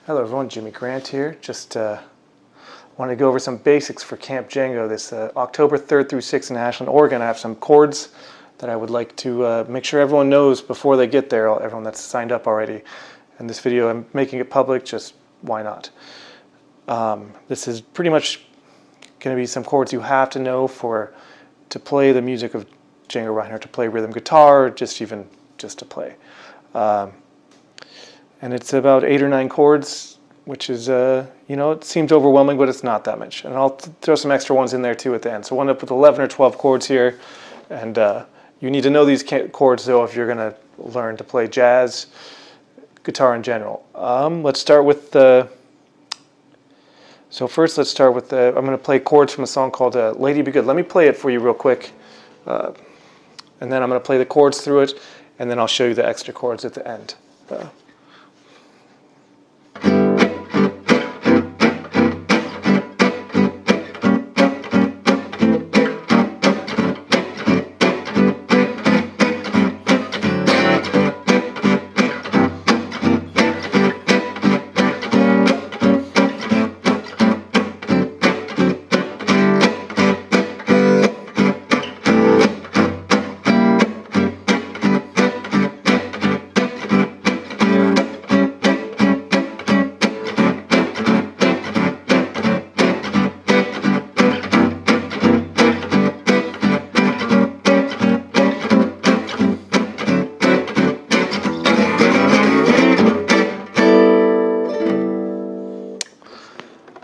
Hello everyone, Jimmy Grant here. Just wanted to go over some basics for Camp Django this October 3rd through 6th in Ashland, Oregon. I have some chords that I would like to make sure everyone knows before they get there, everyone that's signed up already. In this video I'm making it public, just why not? This is pretty much going to be some chords you have to know to play the music of Django Reinhardt, to play rhythm guitar, just to play. And it's about 8 or 9 chords, which is, it seems overwhelming, but it's not that much. And I'll throw some extra ones in there too at the end. So we'll end up with 11 or 12 chords here. And you need to know these chords though if you're going to learn to play jazz guitar in general. Let's start with the... So first let's start with I'm going to play chords from a song called Lady Be Good. Let me play it for you real quick. And then I'm going to play the chords through it, and then I'll show you the extra chords at the end.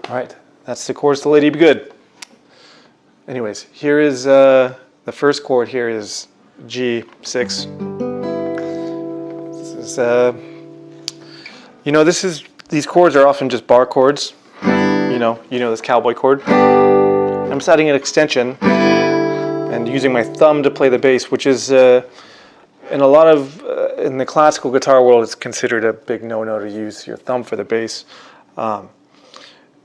Alright, that's the chords to Lady Be Good. Anyways, here is the first chord here is G6. This is, these chords are often just bar chords. You know this cowboy chord. I'm setting an extension and using my thumb to play the bass, which is in the classical guitar world, it's considered a big no-no to use your thumb for the bass.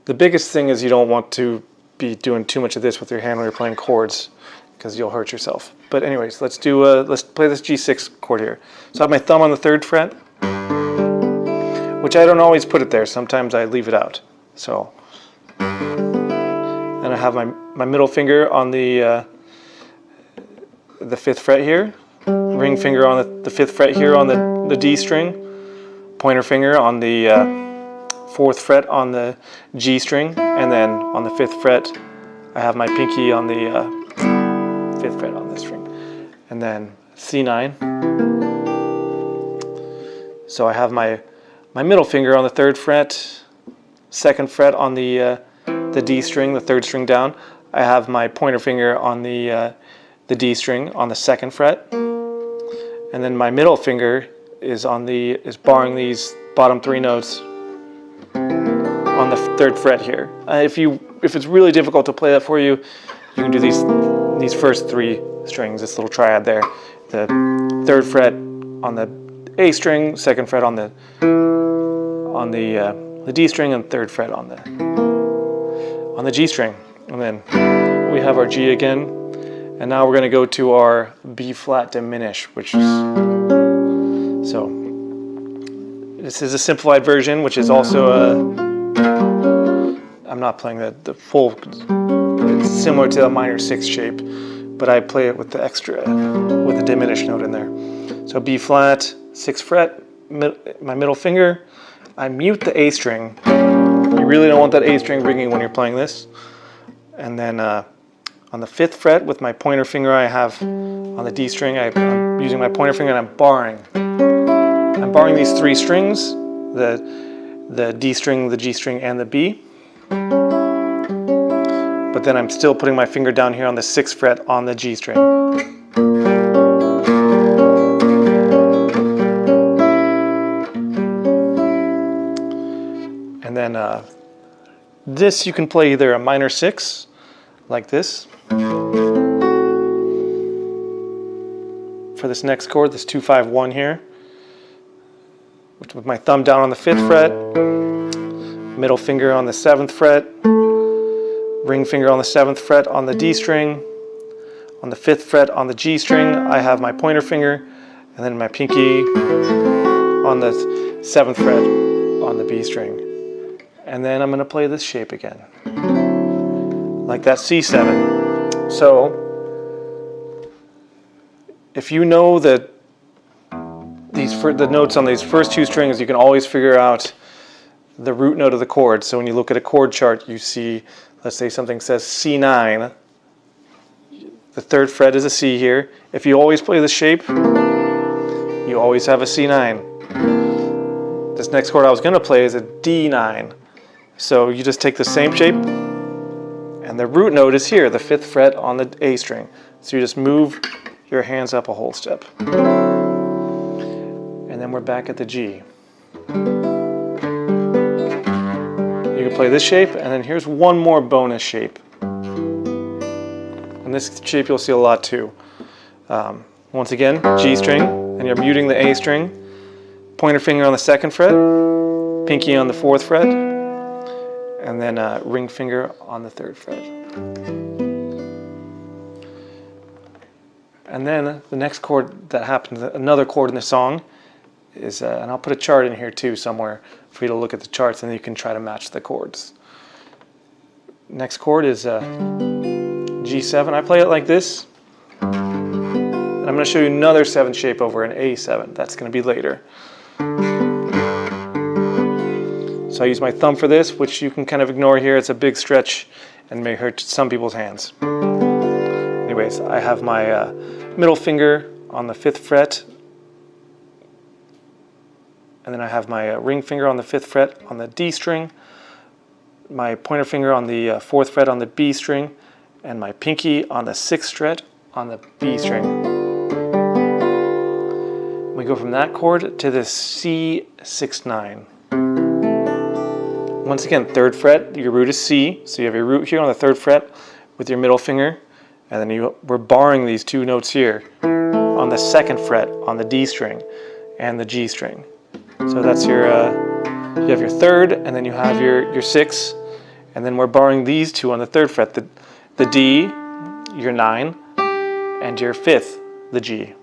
The biggest thing is you don't want to be doing too much of this with your hand when you're playing chords, because you'll hurt yourself. But anyways, let's play this G6 chord here. So I have my thumb on the 3rd fret, which I don't always put it there. Sometimes I leave it out. So, and I have my middle finger on the 5th fret here, ring finger on the 5th fret here on the D string, pointer finger on the 4th fret on the G string, and then on the 5th fret I have my pinky on the 5th fret on this string, and then C9. So I have my middle finger on the 3rd fret, 2nd fret on the D string, the 3rd string down. I have my pointer finger on the D string on the 2nd fret, and then my middle finger is barring these bottom 3 notes on the 3rd fret here. If it's really difficult to play that for you, you can do these first 3 strings, this little triad there. The 3rd fret on the A string, 2nd fret on the D string, and 3rd fret on the G string. And then we have our G again. And now we're going to go to our B flat diminished, which is, so this is a simplified version, which is also I'm not playing the full, it's similar to a minor 6 shape, but I play it with the diminished note in there. So B flat, 6th fret, my middle finger, I mute the A string. You really don't want that A string ringing when you're playing this. And then on the 5th fret with my pointer finger, I have on the D string, I'm using my pointer finger and I'm barring these 3 strings, the D string, the G string, and the B. But then I'm still putting my finger down here on the 6th fret on the G string. And then this you can play either a minor 6, like this. For this next chord, this 2-5-1 here, with my thumb down on the 5th fret, middle finger on the 7th fret, ring finger on the 7th fret on the D string, on the 5th fret on the G string, I have my pointer finger, and then my pinky on the 7th fret on on the B string. And then I'm going to play this shape again, like that C7. So if you know that the notes on these first two strings, you can always figure out the root note of the chord. So when you look at a chord chart, you see, let's say something says C9. The third fret is a C here. If you always play the shape, you always have a C9. This next chord I was going to play is a D9. So you just take the same shape, and the root note is here, the 5th fret on the A string. So you just move your hands up a whole step. And then we're back at the G. You can play this shape, and then here's one more bonus shape. And this shape you'll see a lot too. Once again, G string, and you're muting the A string. Pointer finger on the 2nd fret, pinky on the 4th fret, and then ring finger on the 3rd fret. And then the next chord that happens, another chord in the song, is, and I'll put a chart in here too somewhere for you to look at the charts, and then you can try to match the chords. Next chord is G7. I play it like this. And I'm going to show you another 7th shape over an A7. That's going to be later. So I use my thumb for this, which you can kind of ignore here. It's a big stretch and may hurt some people's hands. Anyways, I have my middle finger on the 5th fret, and then I have my ring finger on the 5th fret on the D string, my pointer finger on the 4th fret on the B string, and my pinky on the 6th fret on the B string. We go from that chord to the C6-9. Once again, 3rd fret, your root is C, so you have your root here on the 3rd fret with your middle finger, and then we're barring these two notes here on the 2nd fret on the D string and the G string. So that's your, you have your 3rd, and then you have your 6th, and then we're barring these two on the 3rd fret, the D, your 9, and your 5th, the G.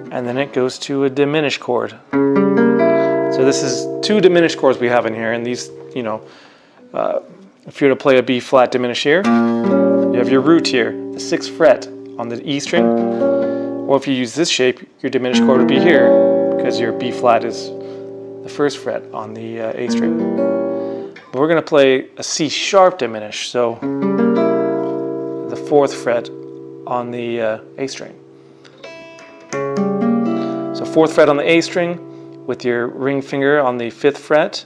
And then it goes to a diminished chord. So this is 2 diminished chords we have in here, and these, you know, if you were to play a B flat diminished here, you have your root here, the 6th fret on the E string, or if you use this shape, your diminished chord would be here, because your B flat is the 1st fret on the A string. But we're going to play a C sharp diminished, so the 4th fret on the A string. So 4th fret on the A string with your ring finger on the 5th fret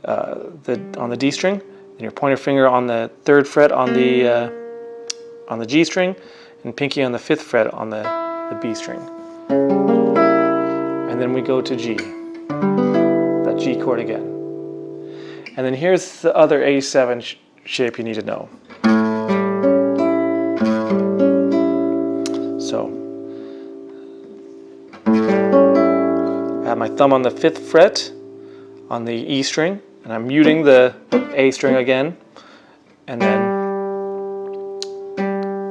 on the D string, and your pointer finger on the 3rd fret on the G string, and pinky on the 5th fret on the B string. And then we go to G, that G chord again. And then here's the other A7 shape you need to know. So I have my thumb on the 5th fret on the E string, and I'm muting the A string again, and then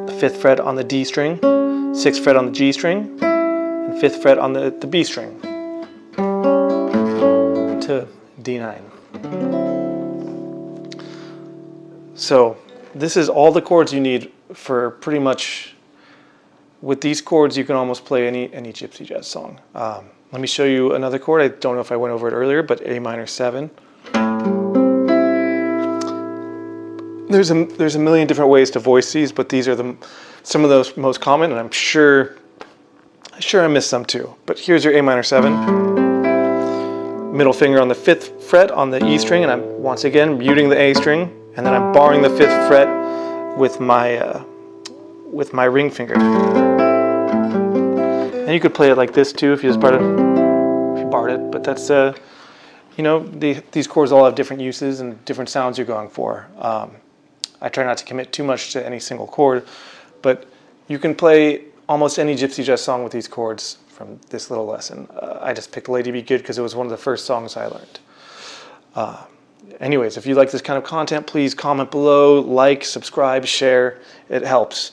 the 5th fret on the D string, 6th fret on the G string, and 5th fret on the B string to D9. So this is all the chords you need for pretty much. With these chords, you can almost play any Gypsy jazz song. Let me show you another chord. I don't know if I went over it earlier, but A minor 7. There's a million different ways to voice these, but these are some of those most common, and I'm sure I missed some too. But here's your A minor 7. Middle finger on the 5th fret on the E string, and I'm once again muting the A string, and then I'm barring the 5th fret with my ring finger. And you could play it like this too if you just barred it. But that's you know, these chords all have different uses and different sounds you're going for. I try not to commit too much to any single chord, but you can play almost any Gypsy jazz song with these chords from this little lesson. I just picked Lady Be Good because it was one of the first songs I learned. Anyways, if you like this kind of content, please comment below, like, subscribe, share. It helps.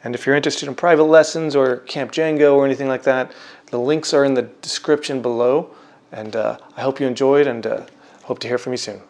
And if you're interested in private lessons or Camp Django or anything like that, the links are in the description below. And I hope you enjoyed, and hope to hear from you soon.